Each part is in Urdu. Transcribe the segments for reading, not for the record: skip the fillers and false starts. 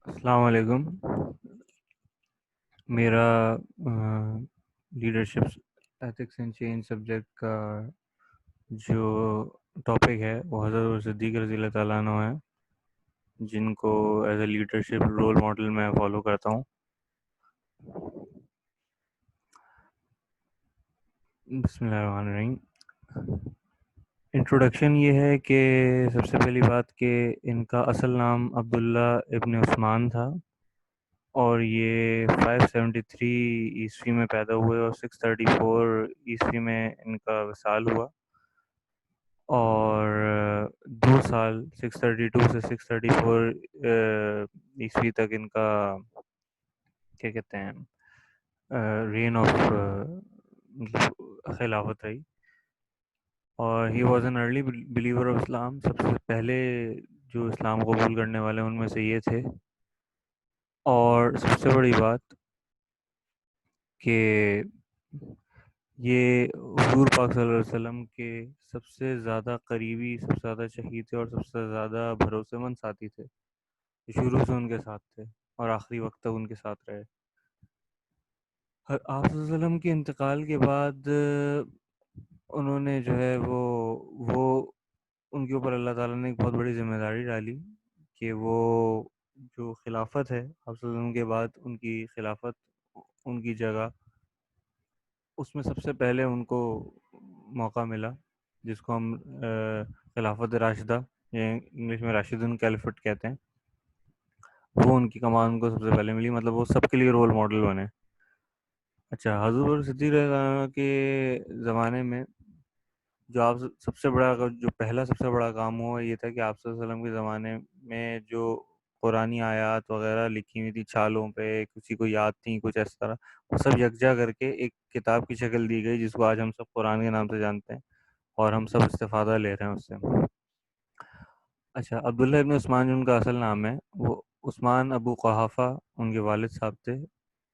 السلام علیکم. میرا leadership ethics and change subject کا جو ٹاپک ہے وہ حضرت صدیق رضی اللہ تعالیٰ عنہ ہیں، جن کو as a leadership role model میں فالو کرتا ہوں. بسم اللہ الرحمن الرحیم. انٹروڈکشن یہ ہے کہ سب سے پہلی بات کہ ان کا اصل نام عبداللہ ابن عثمان تھا، اور یہ 573 عیسوی میں پیدا ہوئے اور 634 عیسوی میں ان کا وصال ہوا، اور 2 سال 632 سے 634 عیسوی تک ان کا کیا کہتے ہیں رین آف خلافت رہی. اور he was an early believer of Islam. سب سے پہلے جو اسلام قبول کرنے والے ان میں سے یہ تھے. اور سب سے بڑی بات کہ یہ حضور پاک صلی اللہ علیہ وسلم کے سب سے زیادہ قریبی، سب سے زیادہ شہید تھے اور سب سے زیادہ بھروسے مند ساتھی تھے. شروع سے ان کے ساتھ تھے اور آخری وقت تک ان کے ساتھ رہے. آپ صلی اللہ علیہ وسلم کے انتقال کے بعد انہوں نے جو ہے وہ ان کے اوپر اللہ تعالیٰ نے ایک بہت بڑی ذمہ داری ڈالی کہ وہ جو خلافت ہے آپ صلی اللہ علیہ وسلم کے بعد ان کی خلافت، ان کی جگہ، اس میں سب سے پہلے ان کو موقع ملا جس کو ہم خلافت راشدہ یا انگلش میں راشدن کیلیفٹ کہتے ہیں. وہ ان کی کمان کو سب سے پہلے ملی، مطلب وہ سب کے لیے رول ماڈل بنے. اچھا، حضور صدیق رضی اللہ عنہ کے زمانے میں جو آپ سب سے بڑا کام ہوا یہ تھا کہ آپ صلی اللہ علیہ وسلم کے زمانے میں جو قرآنی آیات وغیرہ لکھی ہوئی تھی چھالوں پہ، کسی کو یاد تھیں کچھ اس طرح، وہ سب یکجا کر کے ایک کتاب کی شکل دی گئی جس کو آج ہم سب قرآن کے نام سے جانتے ہیں اور ہم سب استفادہ لے رہے ہیں اس سے. اچھا، عبداللہ ابن عثمان جو ان کا اصل نام ہے، وہ عثمان ابو قحافہ ان کے والد صاحب تھے،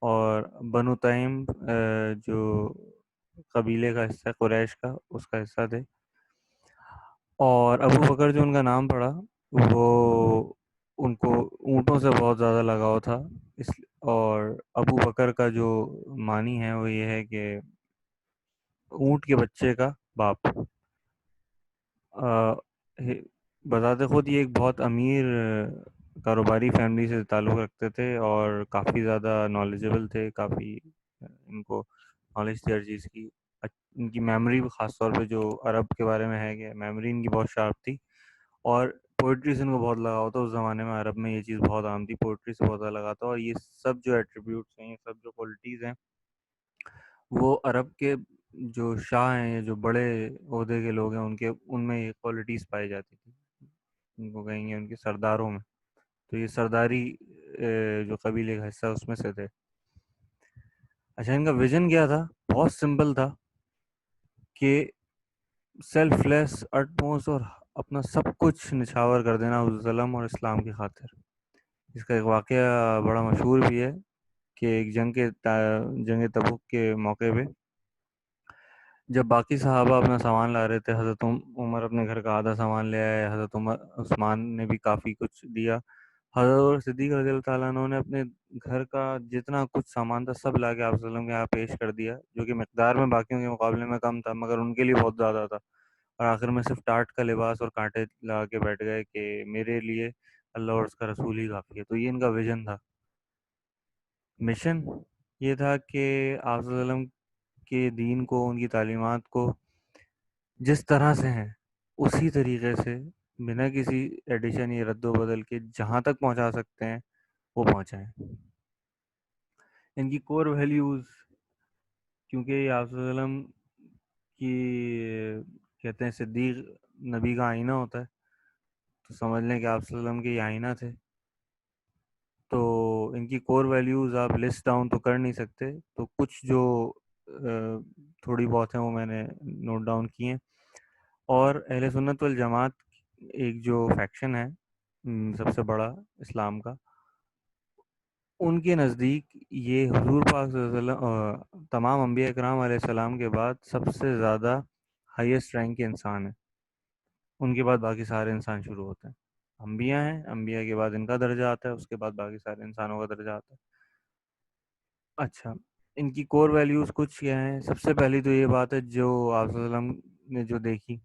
اور بنو تیم جو قبیلے کا حصہ ہے قریش کا، اس کا حصہ تھے. اور ابو بکر جو ان کا نام پڑا، وہ ان کو اونٹوں سے بہت زیادہ لگاؤ تھا. اس اور ابو بکر کا جو معنی ہے وہ یہ ہے کہ اونٹ کے بچے کا باپ. بذات خود یہ ایک بہت امیر کاروباری فیملی سے تعلق رکھتے تھے اور کافی زیادہ نالجبل تھے. کافی ان کو نالج تھی ہر چیز کی. ان کی میموری خاص طور پہ جو عرب کے بارے میں ہے کہ میموری ان کی بہت شارپ تھی، اور پوئٹری سے ان کو بہت لگاؤ تھا. اس زمانے میں عرب میں یہ چیز بہت عام تھی، پوئٹری سے بہت زیادہ لگا تھا. اور یہ سب جو ایٹریبیوٹس ہیں، یہ سب جو کوالٹیز ہیں، وہ عرب کے جو شاہ ہیں یا جو بڑے عہدے کے لوگ ہیں ان میں یہ کوالٹیز پائی جاتی تھی. ان کو کہیں گے ان کے سرداروں میں. تو یہ سرداری جو قبیلے کا حصہ اس میں سے تھے. اچھا، ان کا ویژن کیا تھا؟ بہت سمپل تھا کہ سیلف لیس اٹموسٹ اور اپنا سب کچھ نچھاور کر دینا حضور صلی اللہ علیہ وسلم اور اسلام کی خاطر. اس کا ایک واقعہ بڑا مشہور بھی ہے کہ ایک جنگ تبوک کے موقع پہ جب باقی صحابہ اپنا سامان لا رہے تھے، حضرت عمر اپنے گھر کا آدھا سامان لے آئے، حضرت عثمان نے بھی کافی کچھ دیا، حضرت صدیق رضی اللہ تعالیٰ عنہ نے اپنے گھر کا جتنا کچھ سامان تھا سب لا کے آپ صلی اللہ علیہ وسلم کے یہاں پیش کر دیا، جو کہ مقدار میں باقیوں کے مقابلے میں کم تھا مگر ان کے لیے بہت زیادہ تھا. اور آخر میں صرف ٹاٹ کا لباس اور کانٹے لگا کے بیٹھ گئے کہ میرے لیے اللہ اور اس کا رسول ہی کافی ہے. تو یہ ان کا ویژن تھا. مشن یہ تھا کہ آپ صلی اللہ علیہ وسلم کے دین کو، ان کی تعلیمات کو جس طرح سے ہیں اسی طریقے سے بنا کسی ایڈیشن یا رد و بدل کے جہاں تک پہنچا سکتے ہیں وہ پہنچائیں. ان کی کور ویلیوز، کیونکہ یہ آپ صلی اللہ علیہ وسلم کی کہتے ہیں صدیق نبی کا آئینہ ہوتا ہے، تو سمجھ لیں کہ آپ صلی اللہ علیہ وسلم کے یہ آئینہ تھے. تو ان کی کور ویلیوز آپ لسٹ ڈاؤن تو کر نہیں سکتے، تو کچھ جو تھوڑی بہت ہیں وہ میں نے نوٹ ڈاؤن کی ہیں. اور اہل سنت والجماعت ایک جو فیکشن ہے سب سے بڑا اسلام کا، ان کے نزدیک یہ حضور پاک صلی اللہ علیہ وسلم تمام انبیاء اکرام علیہ السلام کے بعد سب سے زیادہ ہائیسٹ رینک کے انسان ہیں. ان کے بعد باقی سارے انسان شروع ہوتے ہیں. انبیاء ہیں، انبیاء کے بعد ان کا درجہ آتا ہے، اس کے بعد باقی سارے انسانوں کا درجہ آتا ہے۔ اچھا، ان کی کور ویلیوز کچھ کیا ہیں؟ سب سے پہلی تو یہ بات ہے جو آپ صلی اللہ علیہ وسلم نے جو دیکھی،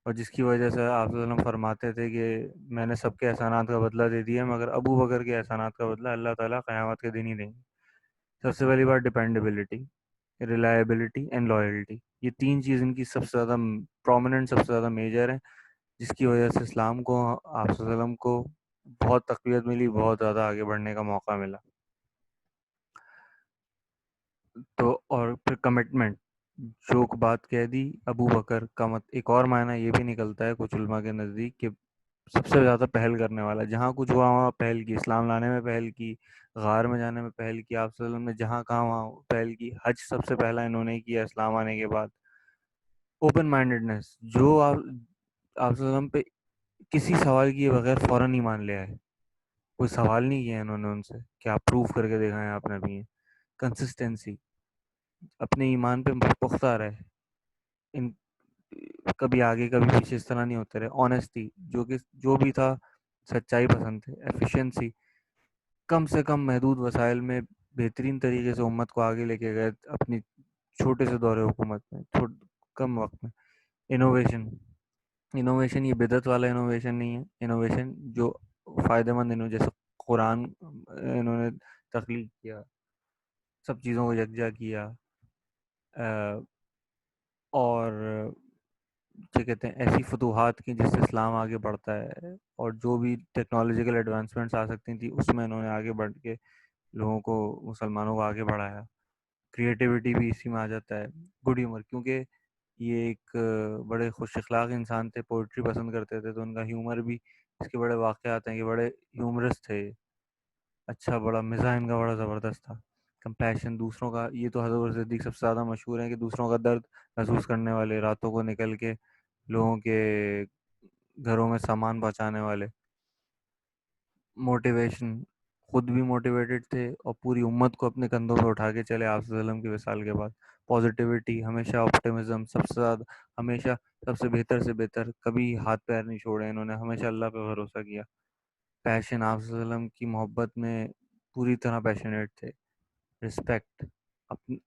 اور جس کی وجہ سے آپ صلی اللہ علیہ وسلم فرماتے تھے کہ میں نے سب کے احسانات کا بدلہ دے دیا مگر ابو بکر کے احسانات کا بدلہ اللہ تعالیٰ قیامت کے دن ہی دیں گے۔ سب سے پہلی بات ڈیپینڈیبلٹی، ریلائبلٹی اینڈ لائلٹی، یہ تین چیز ان کی سب سے زیادہ پرومیننٹ، سب سے زیادہ میجر ہے، جس کی وجہ سے اسلام کو، آپ صلی اللہ علیہ وسلم کو بہت تقویت ملی، بہت زیادہ آگے بڑھنے کا موقع ملا۔ تو اور پھر کمٹمنٹ، جو بات کہہ دی ابو بکر کا ایک اور معنی یہ بھی نکلتا ہے کچھ علماء کے نزدیک کہ سب سے زیادہ پہل کرنے والا، جہاں کچھ ہوا وہاں پہل کی، اسلام لانے میں پہل کی، غار میں جانے میں پہل کی، آپ صلی اللہ علیہ وسلم نے جہاں کہا وہاں پہل کی، حج سب سے پہلا انہوں نے کیا اسلام آنے کے بعد۔ اوپن مائنڈیڈنس، جو آپ صلی اللہ علیہ وسلم پہ کسی سوال کیے بغیر فوراً ایمان لے آئے، کوئی سوال نہیں کیا انہوں نے ان سے کہ آپ پروف کر کے دکھائیں آپ نبی ہیں۔ کنسسٹنسی، اپنے ایمان پہ پختہ رہے، ان کبھی آگے کبھی پیچھے اس طرح نہیں ہوتے رہے۔ آنیسٹی، جو کہ جو بھی تھا سچائی پسند تھے۔ ایفیشنسی، کم سے کم محدود وسائل میں بہترین طریقے سے امت کو آگے لے کے گئے اپنی چھوٹے سے دور حکومت میں، کم وقت میں۔ انوویشن، انوویشن یہ بدعت والا انوویشن نہیں ہے، انوویشن جو فائدہ مند جیسے قرآن انہوں نے تخلیق کیا، سب چیزوں کو یکجا کیا، اور کیا کہتے ہیں ایسی فتوحات کی جس سے اسلام آگے بڑھتا ہے، اور جو بھی ٹیکنالوجیکل ایڈوانسمنٹس آ سکتی تھیں اس میں انہوں نے آگے بڑھ کے لوگوں کو، مسلمانوں کو آگے بڑھایا۔ کریٹیوٹی بھی اسی میں آ جاتا ہے۔ گڈ ہیومر، کیونکہ یہ ایک بڑے خوش اخلاق انسان تھے، پوئٹری پسند کرتے تھے، تو ان کا ہیومر بھی، اس کے بڑے واقعات ہیں کہ بڑے ہیومرس تھے۔ اچھا، بڑا مزاح ان کا بڑا زبردست تھا۔ کمپیشن، دوسروں کا، یہ تو حضرت صدیق سب سے زیادہ مشہور ہیں کہ دوسروں کا درد محسوس کرنے والے، راتوں کو نکل کے لوگوں کے گھروں میں سامان پہنچانے والے۔ موٹیویشن، خود بھی موٹیویٹڈ تھے اور پوری امت کو اپنے کندھوں پہ اٹھا کے چلے آپ صلی اللہ علیہ وسلم کی وصال کے بعد۔ پازیٹیوٹی، ہمیشہ آپٹیمزم، سب سے زیادہ، ہمیشہ سب سے بہتر سے بہتر، کبھی ہاتھ پیر نہیں چھوڑے انہوں نے، ہمیشہ اللہ پہ بھروسہ کیا۔ پیشن، آپ صلی اللہ علیہ وسلم کی محبت میں پوری طرح پیشنیٹ تھے۔ رسپیکٹ، اپنی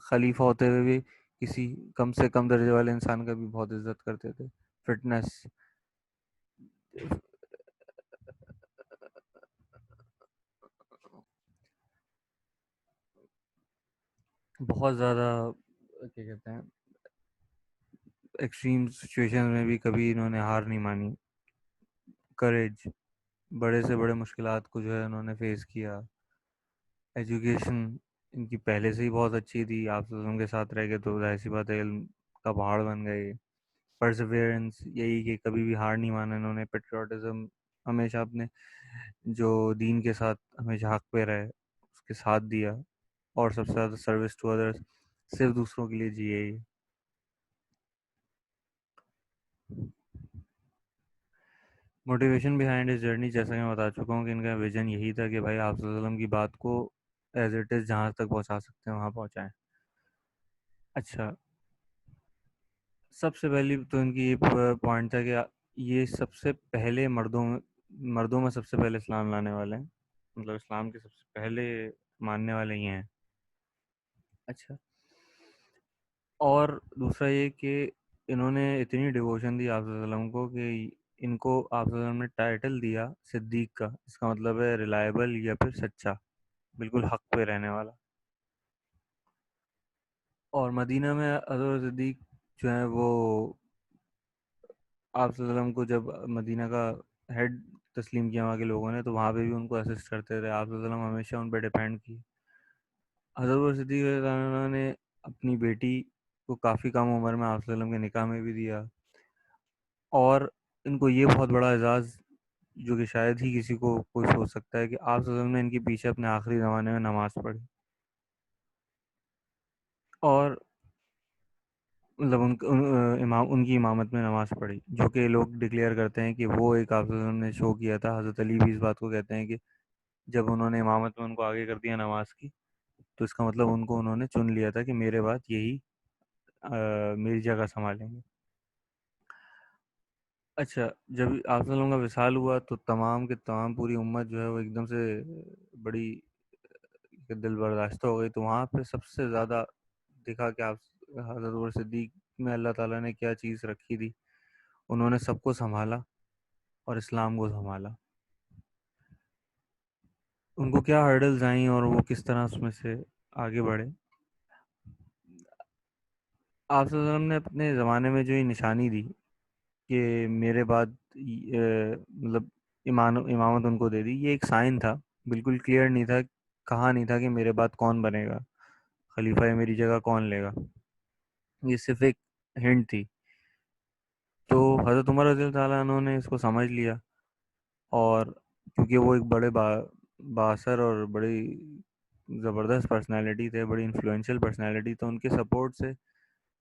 خلیفہ ہوتے ہوئے بھی کسی کم سے کم درجے والے انسان کا بھی بہت عزت کرتے تھے۔ فٹنس، بہت زیادہ کیا کہتے ہیں ایکسٹریم سچویشن میں بھی کبھی انہوں نے ہار نہیں مانی۔ کریج، بڑے سے بڑے مشکلات کو جو ہے انہوں نے فیس کیا۔ ایجوکیشن ان کی پہلے سے ہی بہت اچھی تھی، آپ سے ان کے ساتھ رہ کے تو ظاہر سی بات ہے علم کا پہاڑ بن گئے۔ پرسیویرنس، یہی کہ کبھی بھی ہار نہیں مانا انہوں نے۔ پیٹریوٹزم، ہمیشہ اپنے جو دین کے ساتھ ہمیشہ حق پہ رہے، اس کے ساتھ دیا۔ اور سب سے زیادہ سروس ٹو ادرس، صرف دوسروں کے لیے جیے ہی۔ موٹیویشن بیہائنڈ اس جرنی، جیسا کہ میں بتا چکا ہوں کہ ان کا ویژن یہی تھا کہ بھائی آپ صلی اللہ علیہ وسلم کی بات کو ایز اٹ از جہاں تک پہنچا سکتے ہیں وہاں پہنچائیں۔ اچھا، سب سے پہلی تو ان کی یہ پوائنٹ تھا کہ یہ سب سے پہلے مردوں میں سب سے پہلے اسلام لانے والے ہیں، مطلب اسلام کے سب سے پہلے ماننے والے یہ ہیں۔ اچھا، اور دوسرا یہ کہ انہوں نے اتنی ڈیووشن دی آپ صلی اللہ علیہ وسلم کو کہ ان کو آپ صلی اللہ علیہ وسلم نے ٹائٹل دیا صدیق کا، اس کا مطلب ہے ریلائبل یا پھر سچا، بالکل حق پہ رہنے والا۔ اور مدینہ میں حضرت صدیق جو ہیں وہ آپ صلی اللہ علیہ وسلم کو جب مدینہ کا ہیڈ تسلیم کیا وہاں کے لوگوں نے، تو وہاں پہ بھی ان کو اسسٹ کرتے تھے، آپ صلی اللہ علیہ وسلم ہمیشہ ان پہ ڈیپینڈ کی۔ حضرت صدیق رضی اللہ عنہ نے اپنی بیٹی کو کافی کم عمر میں آپ صلی اللہ علیہ وسلم کے نکاح میں بھی دیا، اور ان کو یہ بہت بڑا اعزاز جو کہ شاید ہی کسی کو کوئی سوچ سکتا ہے کہ آپ صلی اللہ علیہ وسلم نے ان کے پیچھے اپنے آخری زمانے میں نماز پڑھی، اور مطلب ان کی امامت میں نماز پڑھی، جو کہ لوگ ڈکلیئر کرتے ہیں کہ وہ ایک آپ صلی اللہ علیہ وسلم نے شو کیا تھا۔ حضرت علی بھی اس بات کو کہتے ہیں کہ جب انہوں نے امامت میں ان کو آگے کر دیا نماز کی، تو اس کا مطلب انہوں نے چن لیا تھا کہ میرے بعد یہی میری جگہ سنبھالیں گے۔ اچھا، جب آپ صلی اللہ علیہ وسلم کا وصال ہوا تو تمام کے تمام پوری امت جو ہے وہ ایک دم سے بڑی دل برداشتہ ہو گئی. تو وہاں پہ سب سے زیادہ دیکھا کہ آپ حضرت عمر صدیق میں اللہ تعالیٰ نے کیا چیز رکھی تھی. انہوں نے سب کو سنبھالا اور اسلام کو سنبھالا. ان کو کیا ہرڈلز آئیں اور وہ کس طرح اس میں سے آگے بڑھے. آپ صلی اللہ علیہ وسلم نے اپنے زمانے میں جو یہ نشانی دی کہ میرے بعد مطلب امامت ان کو دے دی، یہ ایک سائن تھا. بالکل کلیئر نہیں تھا، کہا نہیں تھا کہ میرے بعد کون بنے گا خلیفہ یا میری جگہ کون لے گا. یہ صرف ایک ہنٹ تھی. تو حضرت عمر رضی اللہ تعالیٰ عنہ نے اس کو سمجھ لیا، اور کیونکہ وہ ایک بڑے باثر اور بڑی زبردست پرسنالٹی تھے، بڑی انفلوئنشل پرسنالٹی، تو ان کے سپورٹ سے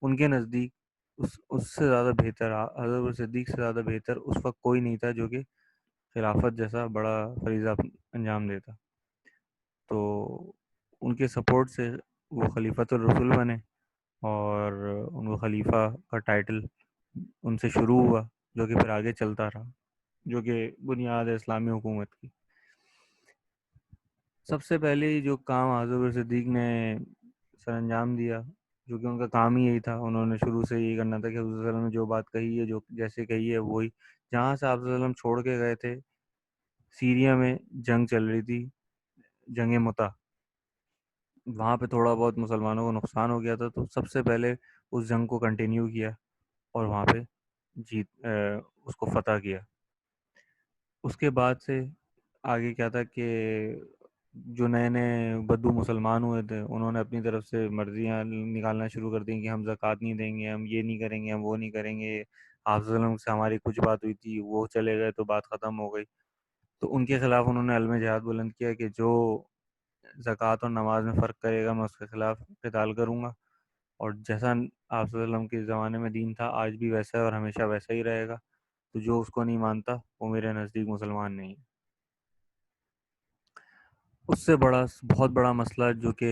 ان کے نزدیک اس سے زیادہ بہتر، حضرت صدیق سے زیادہ بہتر اس وقت کوئی نہیں تھا جو کہ خلافت جیسا بڑا فریضہ انجام دیتا. تو ان کے سپورٹ سے وہ خلیفۃ الرسول بنے، اور ان کو خلیفہ کا ٹائٹل ان سے شروع ہوا، جو کہ پھر آگے چلتا رہا، جو کہ بنیاد ہے اسلامی حکومت کی. سب سے پہلے جو کام حضرت صدیق نے سر انجام دیا، جو کہ ان کا کام ہی یہی تھا، انہوں نے شروع سے یہی کرنا تھا کہ حضور صلی اللہ علیہ وسلم نے جو بات کہی ہے، جو جیسے کہی ہے وہی. جہاں سے آپ صلی اللہ علیہ وسلم چھوڑ کے گئے تھے، سیریا میں جنگ چل رہی تھی، جنگ متا. وہاں پہ تھوڑا بہت مسلمانوں کو نقصان ہو گیا تھا، تو سب سے پہلے اس جنگ کو کنٹینیو کیا اور وہاں پہ اس کو فتح کیا. اس کے بعد سے آگے کیا تھا کہ جو نئے نئے بدو مسلمان ہوئے تھے، انہوں نے اپنی طرف سے مرضیاں نکالنا شروع کر دیں کہ ہم زکوٰۃ نہیں دیں گے، ہم یہ نہیں کریں گے، ہم وہ نہیں کریں گے. آپ صلی اللہ علیہ وسلم سے ہماری کچھ بات ہوئی تھی، وہ چلے گئے تو بات ختم ہو گئی. تو ان کے خلاف انہوں نے علم جہاد بلند کیا کہ جو زکوٰۃ اور نماز میں فرق کرے گا میں اس کے خلاف قتال کروں گا. اور جیسا آپ صلی اللہ علیہ وسلم کے زمانے میں دین تھا، آج بھی ویسا ہے اور ہمیشہ ویسا ہی رہے گا. تو جو اس کو نہیں مانتا وہ میرے نزدیک مسلمان نہیں ہے. اس سے بہت بڑا مسئلہ جو کہ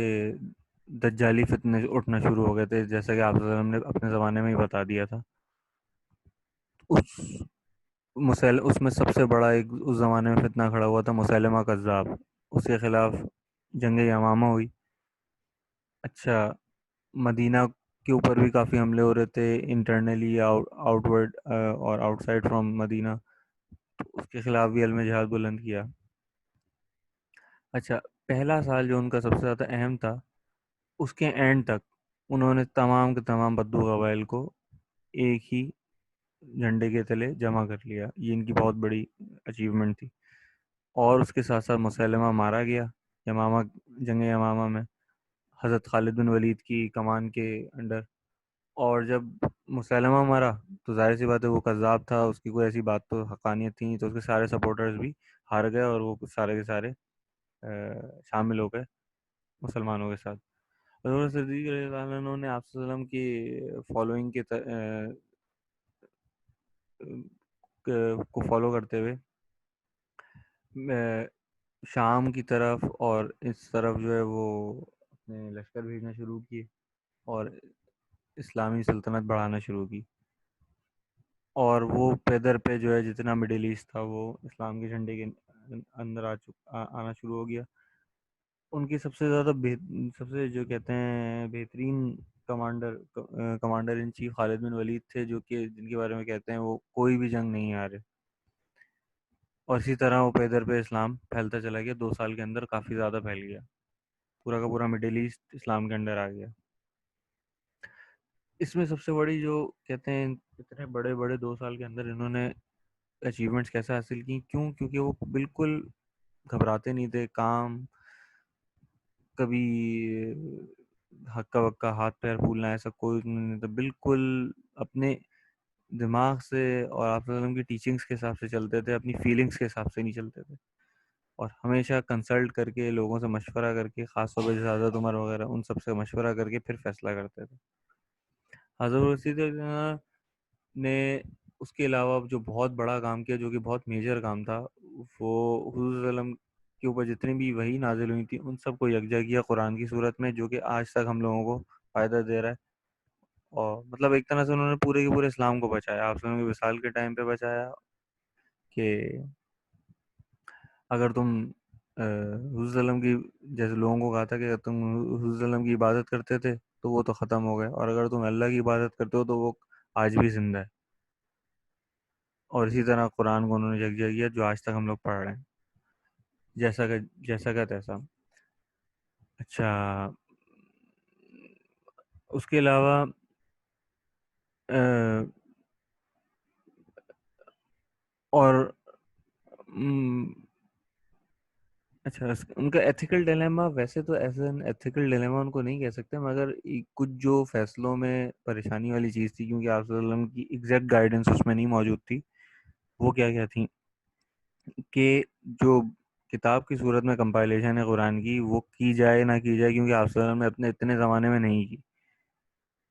دجالی فتنے اٹھنا شروع ہو گئے تھے، جیسا کہ آپ صلی اللہ علیہ وسلم نے اپنے زمانے میں ہی بتا دیا تھا. اس اس میں سب سے بڑا ایک اس زمانے میں فتنہ کھڑا ہوا تھا مسیلمہ کذاب. اس کے خلاف جنگ یمامہ ہوئی. اچھا، مدینہ کے اوپر بھی کافی حملے ہو رہے تھے، انٹرنلی آؤٹ ورڈ اور آؤٹ سائڈ فرام مدینہ. تو اس کے خلاف بھی علم جہاد بلند کیا. اچھا، پہلا سال جو ان کا سب سے زیادہ اہم تھا، اس کے اینڈ تک انہوں نے تمام کے تمام بدو قبائل کو ایک ہی جھنڈے کے تلے جمع کر لیا. یہ ان کی بہت بڑی اچیومنٹ تھی. اور اس کے ساتھ ساتھ مسیلمہ مارا گیا یمامہ، جنگ یمامہ میں، حضرت خالد بن ولید کی کمان کے انڈر. اور جب مسیلمہ مرا تو ظاہر سی بات ہے وہ کذاب تھا، اس کی کوئی ایسی بات تو حقانیت تھی نہیں، تو اس کے سارے سپورٹرز بھی ہار گئے اور وہ سارے کے سارے شامل ہو گئے مسلمانوں کے ساتھ. حضرت صدیق رضی اللہ عنہ نے آپ صلی اللہ علیہ وسلم کی فالوئنگ کو فالو کرتے ہوئے شام کی طرف اور اس طرف جو ہے وہ اپنے لشکر بھیجنا شروع کیے اور اسلامی سلطنت بڑھانا شروع کی. اور وہ پیدر پہ جو ہے جتنا مڈل ایسٹ تھا وہ اسلام کے جھنڈے کے اندر آنا شروع ہو گیا. ان کی سب سے زیادہ سب سے جو کہتے ہیں بہترین کمانڈر ان چیف خالد بن ولید تھے، جو کہ جن کے بارے میں کہتے ہیں وہ کوئی بھی جنگ نہیں ہارے. اور اسی طرح وہ پیدر پہ اسلام پھیلتا چلا گیا. 2 سال کے اندر کافی زیادہ پھیل گیا، پورا کا پورا مڈل ایسٹ اسلام کے انڈر آ گیا. اس میں سب سے بڑی جو کہتے ہیں اتنے بڑے بڑے 2 سال کے اندر انہوں نے اچیومنٹس کیسے حاصل کی، کیونکہ وہ بالکل گھبراتے نہیں تھے. کام کبھی ہکا بکا ہاتھ پیر پھولنا ایسا کوئی نہیں تھا، بالکل اپنے دماغ سے اور آپ صلی اللہ علیہ وسلم کی ٹیچنگز کے حساب سے چلتے تھے، اپنی فیلنگز کے حساب سے نہیں چلتے تھے. اور ہمیشہ کنسلٹ کر کے، لوگوں سے مشورہ کر کے، خاص طور پہ جیسے حضرت عمر وغیرہ، ان سب سے مشورہ کر کے پھر فیصلہ کرتے تھے. حضرت رسید نے اس کے علاوہ جو بہت بڑا کام کیا، جو کہ بہت میجر کام تھا، وہ حضور صلی اللہ علیہ وسلم کے اوپر جتنی بھی وحی نازل ہوئی تھی ان سب کو یکجا کیا قرآن کی صورت میں، جو کہ آج تک ہم لوگوں کو فائدہ دے رہا ہے. اور مطلب ایک طرح سے انہوں نے پورے کے پورے اسلام کو بچایا، آپ صلی اللہ علیہ وسلم کی وصال کے ٹائم پہ بچایا کہ اگر تم حضور صلی اللہ علیہ وسلم کی، جیسے لوگوں کو کہا تھا کہ اگر تم حضور صلی اللہ علیہ وسلم کی عبادت کرتے تھے تو وہ تو ختم ہو گئے، اور اگر تم اللہ کی عبادت کرتے ہو تو وہ آج بھی زندہ ہے. اور اسی طرح قرآن کو انہوں نے یکجا کیا جو آج تک ہم لوگ پڑھ رہے ہیں، جیسا کا تیسا. اچھا، اس کے علاوہ آ، اور اچھا ان کا ایتھیکل ڈیلیما، ویسے تو ایز این ایتھیکل ڈیلیما ان کو نہیں کہہ سکتے، مگر کچھ جو فیصلوں میں پریشانی والی چیز تھی، کیونکہ آپ صلی اللہ علیہ وسلم کی ایگزیکٹ گائیڈنس اس میں نہیں موجود تھی. وہ کیا تھیں کہ جو کتاب کی صورت میں کمپائلیشن ہے قرآن کی، وہ کی جائے نہ کی جائے، کیونکہ آپ صلی اللہ علیہ وسلم نے اپنے اتنے زمانے میں نہیں کی،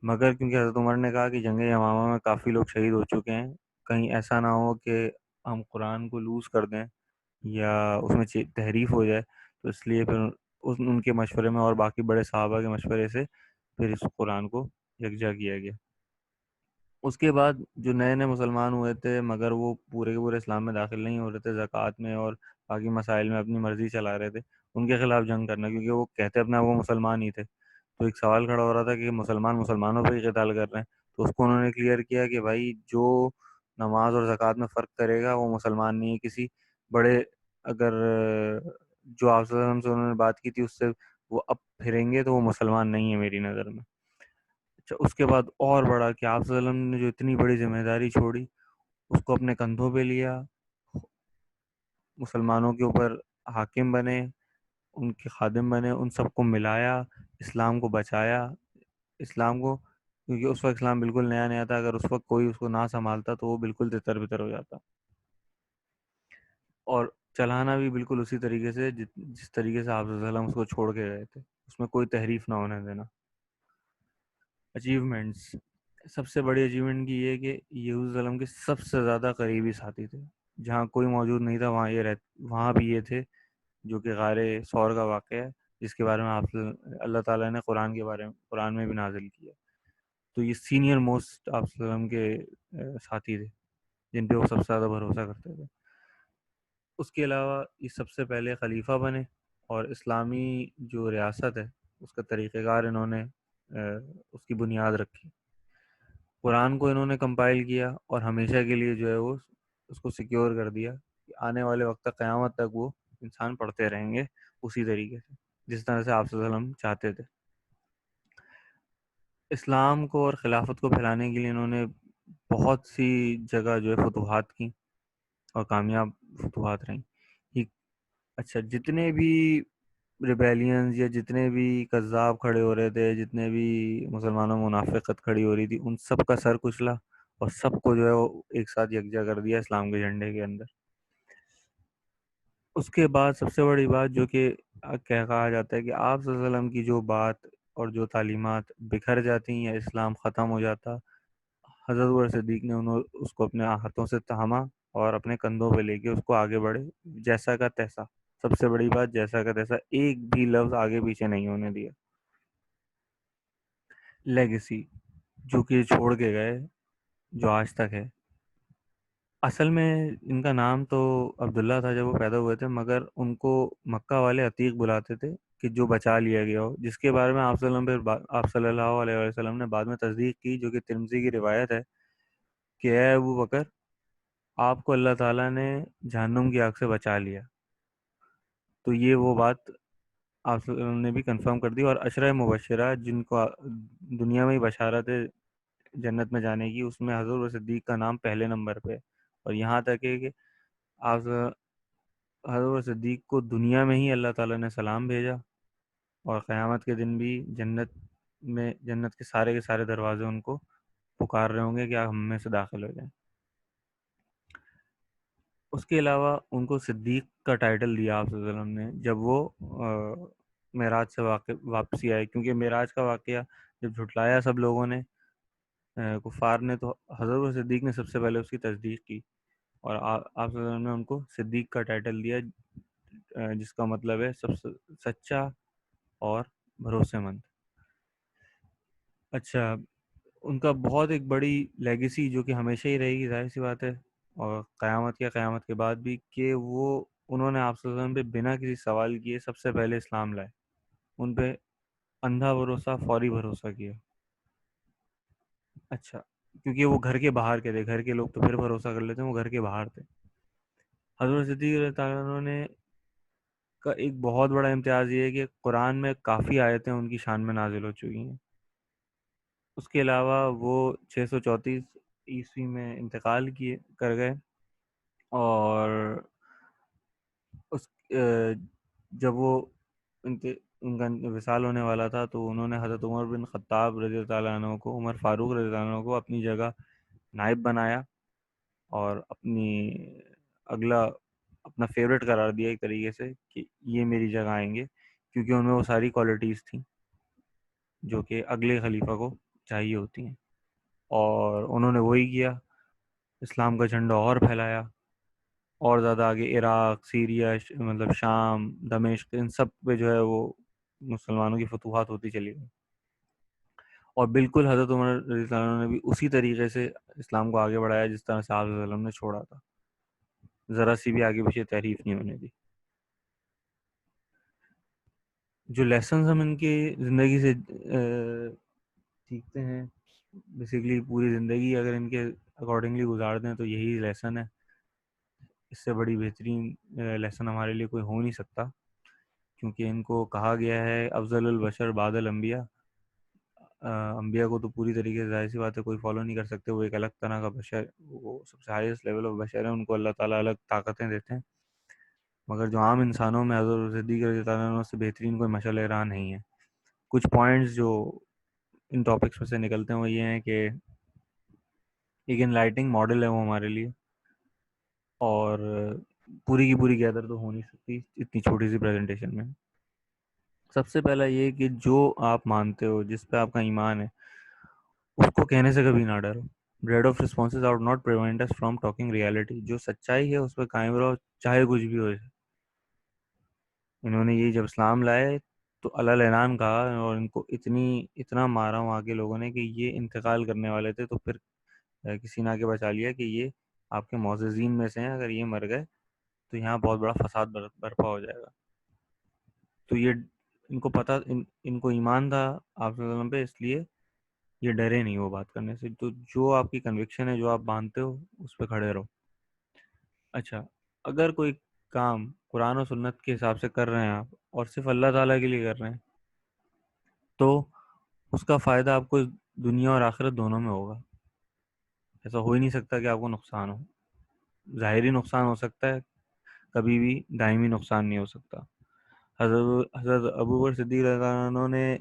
مگر کیونکہ حضرت عمر نے کہا کہ جنگ یمامہ میں کافی لوگ شہید ہو چکے ہیں، کہیں ایسا نہ ہو کہ ہم قرآن کو لوز کر دیں یا اس میں تحریف ہو جائے، تو اس لیے پھر ان کے مشورے میں اور باقی بڑے صحابہ کے مشورے سے پھر اس قرآن کو یکجا کیا گیا. اس کے بعد جو نئے نئے مسلمان ہوئے تھے مگر وہ پورے کے پورے اسلام میں داخل نہیں ہو رہے تھے، زکوٰۃ میں اور باقی مسائل میں اپنی مرضی چلا رہے تھے، ان کے خلاف جنگ کرنا، کیونکہ وہ کہتے اپنا وہ مسلمان ہی تھے. تو ایک سوال کھڑا ہو رہا تھا کہ مسلمان مسلمانوں پہ ہی قتال کر رہے ہیں، تو اس کو انہوں نے کلیئر کیا کہ بھائی جو نماز اور زکوٰۃ میں فرق کرے گا وہ مسلمان نہیں ہے. کسی بڑے اگر جو آپ صلی اللہ علیہ وسلم سے انہوں نے بات کی تھی اس سے وہ اب پھریں گے تو وہ مسلمان نہیں ہے میری نظر میں. اچھا، اس کے بعد اور بڑا کہ آپ صلی اللہ علیہ وسلم نے جو اتنی بڑی ذمہ داری چھوڑی اس کو اپنے کندھوں پہ لیا، مسلمانوں کے اوپر حاکم بنے، ان کے خادم بنے، ان سب کو ملایا، اسلام کو بچایا. اسلام کو، کیونکہ اس وقت اسلام بالکل نیا نیا تھا، اگر اس وقت کوئی اس کو نہ سنبھالتا تو وہ بالکل تتر بتر ہو جاتا، اور چلانا بھی بالکل اسی طریقے سے جس طریقے سے آپ صلی اللہ علیہ وسلم اس کو چھوڑ کے گئے تھے، اس میں کوئی تحریف نہ ہونے دینا. اچیومنٹس، سب سے بڑی اچیومنٹ کی یہ کہ یہ حضور صلی اللہ علیہ وسلم کے سب سے زیادہ قریبی ساتھی تھے. جہاں کوئی موجود نہیں تھا وہاں وہاں بھی یہ تھے، جو کہ غار ثور کا واقعہ ہے، جس کے بارے میں اللہ تعالیٰ نے قرآن میں بھی نازل کیا. تو یہ سینئر موسٹ آپ صلی اللہ علیہ وسلم کے ساتھی تھے جن پہ وہ سب سے زیادہ بھروسہ کرتے تھے. اس کے علاوہ یہ سب سے پہلے خلیفہ بنے، اور اسلامی جو ریاست ہے اس کا طریقہ کار انہوں نے اس کی بنیاد رکھی. قرآن کو انہوں نے کمپائل کیا اور ہمیشہ کے لیے جو ہے وہ اس کو سیکیور کر دیا کہ آنے والے وقت تک، قیامت تک وہ انسان پڑھتے رہیں گے اسی طریقے سے جس طرح سے آپ صلی اللہ علیہ وسلم چاہتے تھے. اسلام کو اور خلافت کو پھیلانے کے لیے انہوں نے بہت سی جگہ جو ہے فتوحات کی، اور کامیاب فتوحات رہیں. یہ اچھا، جتنے بھی ریبیلینز یا جتنے بھی کذاب کھڑے ہو رہے تھے، جتنے بھی مسلمانوں میں منافقت کھڑی ہو رہی تھی، ان سب کا سر کچلا اور سب کو جو ہے وہ ایک ساتھ یکجا کر دیا اسلام کے جھنڈے کے اندر. اس کے بعد سب سے بڑی بات جو کہ کہا جاتا ہے کہ آپ صلی اللہ علیہ وسلم کی جو بات اور جو تعلیمات بکھر جاتی ہیں یا اسلام ختم ہو جاتا، حضرت عمر صدیق نے اس کو اپنے ہاتھوں سے تھاما اور اپنے کندھوں پہ لے کے اس کو آگے بڑھے، جیسا کا تیسا. سب سے بڑی بات، جیسا کا تیسا، ایک بھی لفظ آگے پیچھے نہیں ہونے دیا. لیگیسی جو کہ چھوڑ کے گئے، جو آج تک ہے. اصل میں ان کا نام تو عبداللہ تھا جب وہ پیدا ہوئے تھے، مگر ان کو مکہ والے عتیق بلاتے تھے کہ جو بچا لیا گیا ہو، جس کے بارے میں آپ صلی اللہ علیہ وسلم نے بعد میں تصدیق کی، جو کہ ترمذی کی روایت ہے کہ اے ابو بکر، آپ کو اللہ تعالیٰ نے جہنم کی آگ سے بچا لیا. تو یہ وہ بات آپ صلی اللہ علیہ وسلم نے بھی کنفرم کر دی. اور عشرہ مبشرہ جن کو دنیا میں ہی بشارت ہے جنت میں جانے کی، اس میں حضرت صدیق کا نام پہلے نمبر پہ. اور یہاں تک ہے کہ آپ حضرت صدیق کو دنیا میں ہی اللہ تعالیٰ نے سلام بھیجا، اور قیامت کے دن بھی جنت کے سارے دروازے ان کو پکار رہے ہوں گے کہ آپ ہم میں سے داخل ہو جائیں. اس کے علاوہ ان کو صدیق کا ٹائٹل دیا آپ صلی اللہ علیہ وسلم نے جب وہ معراج سے واپسی آئے، کیونکہ معراج کا واقعہ جب جھٹلایا سب لوگوں نے، کفار نے، تو حضرت صدیق نے سب سے پہلے اس کی تصدیق کی، اور آپ صلی اللہ علیہ وسلم نے ان کو صدیق کا ٹائٹل دیا، جس کا مطلب ہے سب سے سچا اور بھروسے مند. اچھا، ان کا بہت ایک بڑی لیگیسی جو کہ ہمیشہ ہی رہے گی، ظاہر سی بات ہے، اور قیامت کے بعد بھی، کہ وہ انہوں نے آپ صلی اللہ علیہ وسلم پہ بنا کسی سوال کیے سب سے پہلے اسلام لائے، ان پہ اندھا بھروسہ، فوری بھروسہ کیا۔ اچھا، کیونکہ وہ گھر کے باہر کے تھے، گھر کے لوگ تو پھر بھروسہ کر لیتے ہیں، وہ گھر کے باہر تھے۔ حضرت صدیق رضی اللہ تعالیٰ عنہ نے کا ایک بہت بڑا امتیاز یہ ہے کہ قرآن میں کافی آیتیں ان کی شان میں نازل ہو چکی ہیں۔ اس کے علاوہ وہ 634 عیسوی میں انتقال کر گئے، اور اس جب وہ ان کا وصال ہونے والا تھا تو انہوں نے حضرت عمر بن خطاب رضی اللہ تعالیٰ عنہ کو، عمر فاروق رضی اللہ عنہ کو اپنی جگہ نائب بنایا، اور اگلا اپنا فیوریٹ قرار دیا ایک طریقے سے، کہ یہ میری جگہ آئیں گے، کیونکہ ان میں وہ ساری کوالٹیز تھیں جو کہ اگلے خلیفہ کو چاہیے ہوتی ہیں، اور انہوں نے وہی کیا، اسلام کا جھنڈا اور پھیلایا، اور زیادہ آگے عراق، سیریا، مطلب شام، دمشق، ان سب پہ جو ہے وہ مسلمانوں کی فتوحات ہوتی چلی گئی، اور بالکل حضرت عمر رضی اللہ عنہ نے بھی اسی طریقے سے اسلام کو آگے بڑھایا جس طرح سے آپ صلی اللہ علیہ وسلم نے چھوڑا تھا، ذرا سی بھی آگے پیچھے تحریف نہیں ہونے دی۔ جو لیسنز ہم ان کی زندگی سے سیکھتے ہیں، بیسیکلی پوری زندگی اگر ان کے اکارڈنگلی گزار دیں تو یہی لیسن ہے، اس سے بڑی بہترین لیسن ہمارے لیے کوئی ہو نہیں سکتا، کیونکہ ان کو کہا گیا ہے افضل البشر بعد الانبیاء۔ انبیاء کو تو پوری طریقے سے ظاہر سی بات ہے کوئی فالو نہیں کر سکتے، وہ ایک الگ طرح کا بشر، وہ سب سے ہائیسٹ لیول آف بشر ہے، ان کو اللہ تعالیٰ الگ طاقتیں دیتے ہیں، مگر جو عام انسانوں میں حضرت صدیق رضی اللہ عنہ سے بہترین کوئی مشعل راہ نہیں ہے۔ کچھ پوائنٹس جو ان ٹاپکس میں سے نکلتے ہیں وہ یہ ہیں کہ ایک انلائٹنگ ماڈل ہے وہ ہمارے لیے، اور پوری کی پوری گیدر تو ہو نہیں سکتی اتنی چھوٹی سی پریزنٹیشن میں۔ سب سے پہلا یہ کہ جو آپ مانتے ہو، جس پہ آپ کا ایمان ہے، اس کو کہنے سے کبھی نہ ڈرو۔ Bread of responses out not prevent us from talking reality. جو سچائی ہے اس پہ قائم رہو، چاہے کچھ بھی ہو جائے۔ انہوں نے یہ جب اسلام لائے تو علل اعلان کہا، اور ان کو اتنا مارا وہاں کے لوگوں نے کہ یہ انتقال کرنے والے تھے، تو پھر کسی نے آگے بچا لیا کہ یہ آپ کے معززین میں سے ہیں، اگر یہ مر گئے تو یہاں بہت بڑا فساد برپا ہو جائے گا۔ تو یہ ان کو پتہ، ان کو ایمان تھا آپ صلی اللہ علیہ وسلم پہ، اس لیے یہ ڈرے نہیں وہ بات کرنے سے۔ تو جو آپ کی کنوکشن ہے، جو آپ مانتے ہو، اس پہ کھڑے رہو۔ اچھا، اگر کوئی کام قرآن و سنت کے حساب سے کر رہے ہیں آپ، اور صرف اللہ تعالیٰ کے لیے کر رہے ہیں، تو اس کا فائدہ آپ کو دنیا اور آخرت دونوں میں ہوگا۔ ایسا ہو ہی نہیں سکتا کہ آپ کو نقصان ہو۔ ظاہری نقصان ہو سکتا ہے، کبھی بھی دائمی نقصان نہیں ہو سکتا۔ حضرت ابو بکر صدیق رضی اللہ عنہ نے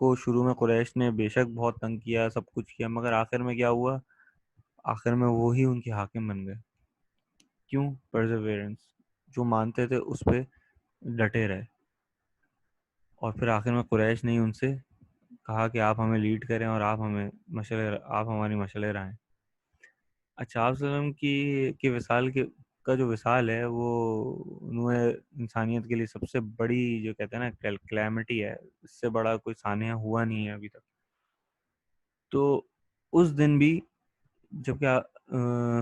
کو شروع میں قریش نے بے شک بہت تنگ کیا، سب کچھ کیا، مگر آخر میں کیا ہوا؟ آخر میں وہی ان کے حاکم بن گئے۔ کیوں؟ پرزیورنس، جو مانتے تھے اس پہ ڈٹے رہے، اور پھر آخر میں قریش نے ان سے کہا کہ آپ ہمیں لیڈ کریں، اور آپ ہماری مشعل راہ ہیں۔ اچھا، آپ صلی اللہ علیہ وسلم کی وصال کا جو وصال ہے، وہ نوع انسانیت کے لیے سب سے بڑی، جو کہتے ہیں نا، کلیمٹی ہے، اس سے بڑا کوئی سانحہ ہوا نہیں ہے ابھی تک۔ تو اس دن بھی، جبکہ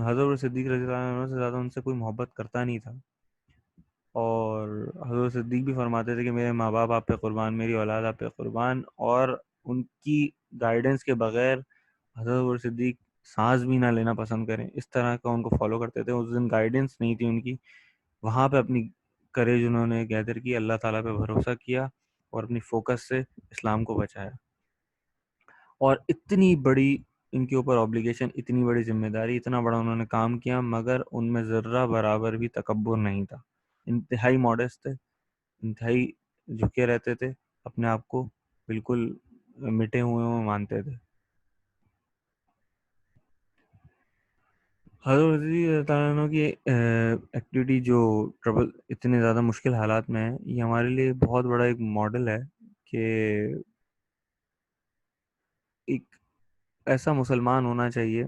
حضرت صدیق رضی اللہ عنہ سے زیادہ ان سے کوئی محبت کرتا نہیں تھا، اور حضرت صدیق بھی فرماتے تھے کہ میرے ماں باپ آپ پہ قربان، میری اولاد آپ پہ قربان، اور ان کی گائیڈنس کے بغیر حضرت صدیق سانس بھی نہ لینا پسند کریں، اس طرح کا ان کو فالو کرتے تھے۔ اس دن گائیڈنس نہیں تھی ان کی، وہاں پہ اپنی کریج انہوں نے گیدر کی، اللہ تعالیٰ پہ بھروسہ کیا، اور اپنی فوکس سے اسلام کو بچایا۔ اور اتنی بڑی ان کے اوپر اوبلیگیشن، اتنی بڑی ذمہ داری، اتنا بڑا انہوں نے کام کیا، مگر ان میں ذرہ برابر بھی تکبر نہیں تھا۔ انتہائی ماڈسٹ تھے، انتہائی جھکے رہتے تھے، اپنے آپ کو بالکل مٹے ہوئے مانتے تھے۔ حضرت رضی اللہ تعالیٰ عنہ کی ایکٹیویٹی جو ٹربل اتنے زیادہ مشکل حالات میں ہے، یہ ہمارے لیے بہت بڑا ایک ماڈل ہے کہ ایک ایسا مسلمان ہونا چاہیے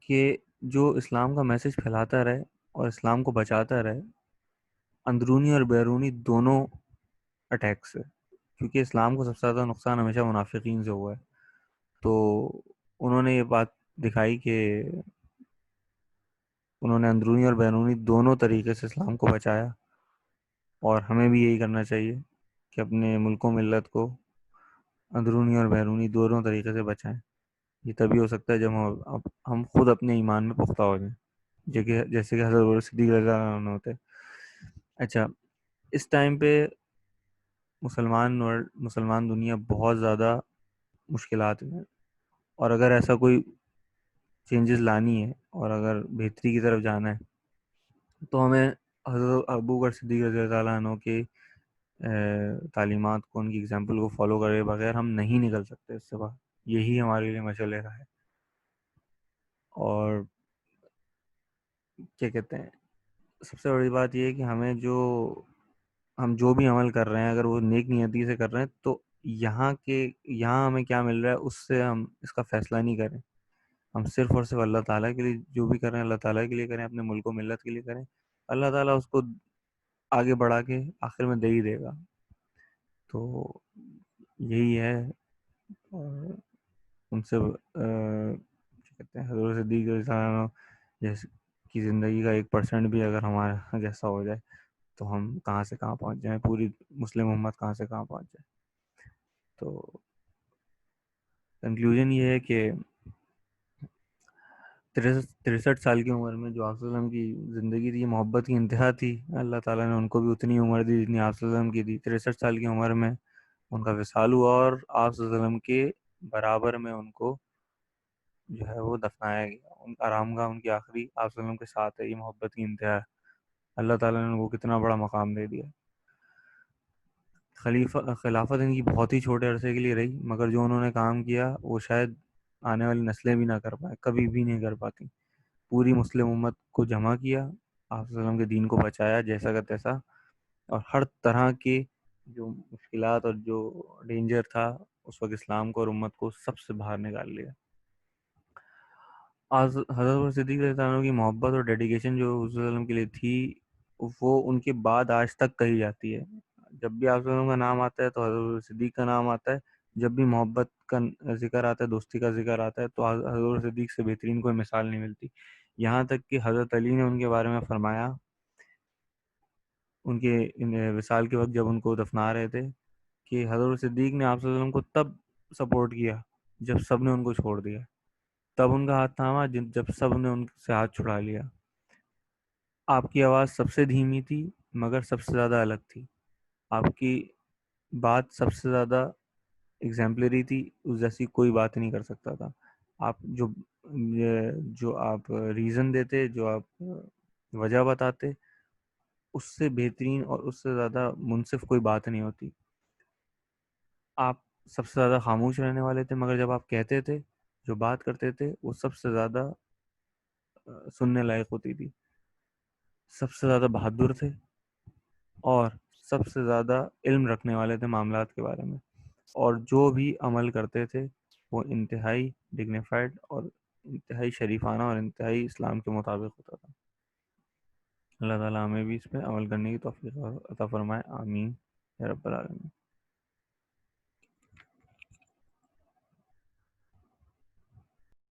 کہ جو اسلام کا میسج پھیلاتا رہے اور اسلام کو بچاتا رہے، اندرونی اور بیرونی دونوں اٹیک سے، کیونکہ اسلام کو سب سے زیادہ نقصان ہمیشہ منافقین سے ہوا ہے۔ تو انہوں نے یہ بات دکھائی کہ انہوں نے اندرونی اور بیرونی دونوں طریقے سے اسلام کو بچایا، اور ہمیں بھی یہی کرنا چاہیے کہ اپنے ملک و ملت کو اندرونی اور بیرونی دونوں طریقے سے بچائیں۔ یہ تبھی ہو سکتا ہے جب ہم خود اپنے ایمان میں پختہ ہو جائیں، جیسے کہ حضرت ابو بکر صدیق رضی اللہ عنہ ہوتے۔ اچھا، اس ٹائم پہ مسلمان دنیا بہت زیادہ مشکلات میں، اور اگر ایسا کوئی چینجز لانی ہے اور اگر بہتری کی طرف جانا ہے تو ہمیں حضرت ابو بکر صدیق رضی اللہ عنہ کے تعلیمات کو، ان کی اگزامپل کو فالو کرے بغیر ہم نہیں نکل سکتے اس سے باہر۔ یہی ہمارے لیے مشعل راہ ہے۔ اور کیا کہتے ہیں، سب سے بڑی بات یہ ہے کہ ہم جو بھی عمل کر رہے ہیں، اگر وہ نیک نیتی سے کر رہے ہیں تو یہاں ہمیں کیا مل رہا ہے اس سے ہم اس کا فیصلہ نہیں کریں۔ ہم صرف اور صرف اللہ تعالیٰ کے لیے جو بھی کر رہے ہیں اللہ تعالیٰ کے لیے کریں، اپنے ملک و ملت کے لیے کریں۔ اللہ تعالیٰ اس کو آگے بڑھا کے آخر میں دے ہی دے گا۔ تو یہی ہے۔ اور ان سے کیا کہتے ہیں، حضرت صدیق رضی اللہ عنہ جیسے کی زندگی کا 1% بھی اگر ہمارا جیسا ہو جائے تو ہم کہاں سے کہاں پہنچ جائیں، پوری مسلم امت کہاں سے کہاں پہنچ جائے۔ تو کنکلوژن یہ ہے کہ 63 سال کی عمر میں جو آپ صلی اللہ علیہ وسلم کی زندگی تھی، یہ محبت کی انتہا تھی۔ اللہ تعالیٰ نے ان کو بھی اتنی عمر دی جتنی آپ صلی اللہ علیہ وسلم کی تھی۔ 63 سال کی عمر میں ان کا وصال ہوا، اور آپ صلی اللہ علیہ وسلم کے برابر میں ان کو جو ہے وہ دفنایا گیا۔ ان کا آرام گاہ ان کی آخری آپ صلی اللہ علیہ وسلم کے ساتھ ہے۔ یہ محبت کی انتہا ہے۔ اللہ تعالیٰ نے ان کو کتنا بڑا مقام دے دیا۔ خلافت ان کی بہت ہی چھوٹے عرصے کے لیے رہی، مگر جو انہوں نے کام کیا وہ شاید آنے والی نسلیں بھی نہ کر پائیں، کبھی بھی نہیں کر پاتی۔ پوری مسلم امت کو جمع کیا، آپ صلی اللہ علیہ وسلم کے دین کو بچایا جیسا کا تیسا، اور ہر طرح کے جو مشکلات اور جو ڈینجر تھا اس وقت اسلام کو اور امت کو سب سے باہر نکال لیا۔ حضرت صدیق رضی اللہ عنہ کی محبت اور ڈیڈیکیشن جو حضور صلی اللہ علیہ وسلم کے لیے تھی، وہ ان کے بعد آج تک کہی جاتی ہے۔ جب بھی آپ صلی اللہ علیہ وسلم کا نام آتا ہے تو حضرت صدیق کا نام آتا ہے، جب بھی محبت کا ذکر آتا ہے، دوستی کا ذکر آتا ہے، تو حضرت صدیق سے بہترین کوئی مثال نہیں ملتی۔ یہاں تک کہ حضرت علی نے ان کے بارے میں فرمایا، ان کے وصال کے وقت جب ان کو دفنا رہے تھے، کہ حضرت صدیق نے آپ صلی اللہ علیہ وسلم کو تب سپورٹ کیا جب سب نے ان کو چھوڑ دیا، تب ان کا ہاتھ تھاما جب سب نے ان سے ہاتھ چھڑا لیا۔ آپ کی آواز سب سے دھیمی تھی مگر سب سے زیادہ الگ تھی۔ آپ کی بات سب سے زیادہ ایگزامپلری تھی، اس جیسی کوئی بات نہیں کر سکتا تھا۔ آپ جو آپ ریزن دیتے، جو آپ وجہ بتاتے، اس سے بہترین اور اس سے زیادہ منصف کوئی بات نہیں ہوتی۔ آپ سب سے زیادہ خاموش رہنے والے تھے، مگر جب آپ کہتے تھے، جو بات کرتے تھے، وہ سب سے زیادہ سننے لائق ہوتی تھی۔ سب سے زیادہ بہادر تھے، اور سب سے زیادہ علم رکھنے والے تھے معاملات کے بارے میں، اور جو بھی عمل کرتے تھے وہ انتہائی ڈگنیفائڈ اور انتہائی شریفانہ اور انتہائی اسلام کے مطابق ہوتا تھا۔ اللہ تعالیٰ ہمیں بھی اس پہ عمل کرنے کی توفیق عطا فرمائے، آمین یا رب العالمین۔